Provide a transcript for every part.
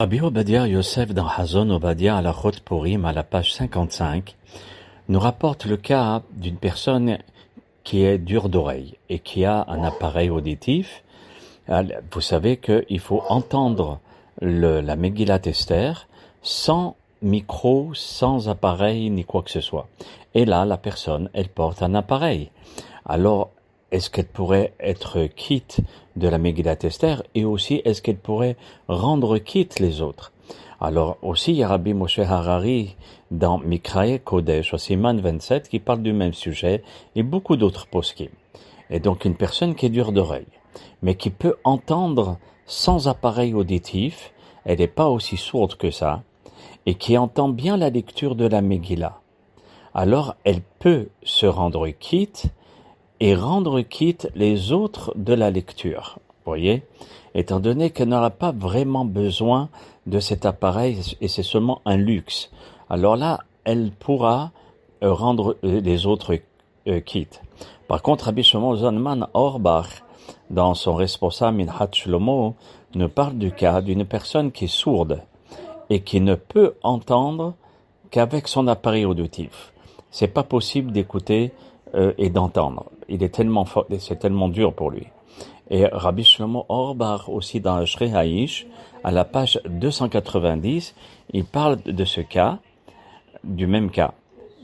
Rabbi Obadia Yosef dans Hazon Obadia Halachot Purim à la page 55 nous rapporte le cas d'une personne qui est dure d'oreille et qui a un appareil auditif. Vous savez qu'il faut entendre la Megillat Esther sans micro, sans appareil ni quoi que ce soit. Et là, la personne, elle porte un appareil. Alors, est-ce qu'elle pourrait être quitte de la Megillat Esther et aussi est-ce qu'elle pourrait rendre quitte les autres? Alors aussi, il y a Rabbi Moshe Harari dans Mikrae Kodesh, au Siman 27, qui parle du même sujet et beaucoup d'autres poskim. Et donc une personne qui est dure d'oreille, mais qui peut entendre sans appareil auditif, elle n'est pas aussi sourde que ça, et qui entend bien la lecture de la Megillah. Alors elle peut se rendre quitte et rendre quitte les autres de la lecture. Vous voyez, étant donné qu'elle n'aura pas vraiment besoin de cet appareil et c'est seulement un luxe. Alors là, elle pourra rendre les autres quittes. Par contre, Rabbi Shlomo Zalman Auerbach, dans son responsable Minhat Shlomo, nous parle du cas d'une personne qui est sourde et qui ne peut entendre qu'avec son appareil auditif. C'est pas possible d'écouter et d'entendre. Il est tellement fort, c'est tellement dur pour lui. Et Rabbi Shlomo Auerbach aussi dans le Shrei Haïsh, à la page 290, il parle de ce cas, du même cas.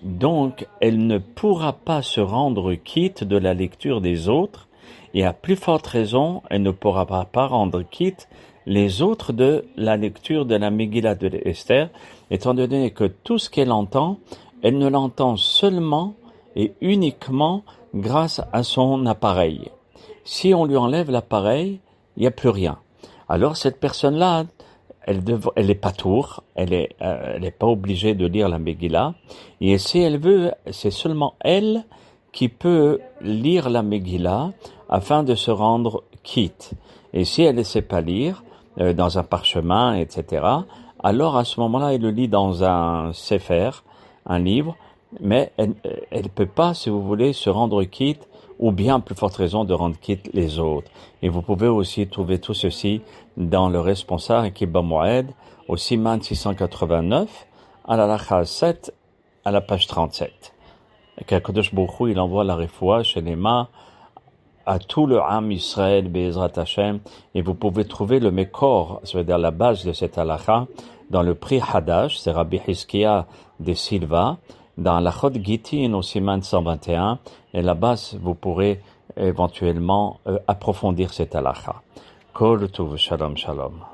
Donc, elle ne pourra pas se rendre quitte de la lecture des autres, et à plus forte raison, elle ne pourra pas rendre quitte les autres de la lecture de la Megillah de Esther, étant donné que tout ce qu'elle entend, elle ne l'entend seulement et uniquement grâce à son appareil. Si on lui enlève l'appareil, il n'y a plus rien. Alors cette personne-là, elle est patour, elle est pas obligée de lire la Megillah, et si elle veut, c'est seulement elle qui peut lire la Megillah afin de se rendre quitte. Et si elle ne sait pas lire, dans un parchemin, etc., alors à ce moment-là, elle le lit dans un sefer, un livre, mais elle peut pas, si vous voulez, se rendre quitte, ou bien, plus forte raison, de rendre quitte les autres. Et vous pouvez aussi trouver tout ceci dans le responsable Kiba Moed, au Siman 689, à la Lacha 7, à la page 37. Et qu'Akadosh Baruch Hu, il envoie la refoua chez les mains à tout le Am Israël, Be'ezrat Hashem, et vous pouvez trouver le Mekor, c'est-à-dire la base de cette halakha, dans le prix Hadash, c'est Rabbi Hizkiya de Silva, dans la Chod Gitin au Siman 121, et là-bas, vous pourrez éventuellement approfondir cette halakha. Kol Tuv, Shalom, Shalom.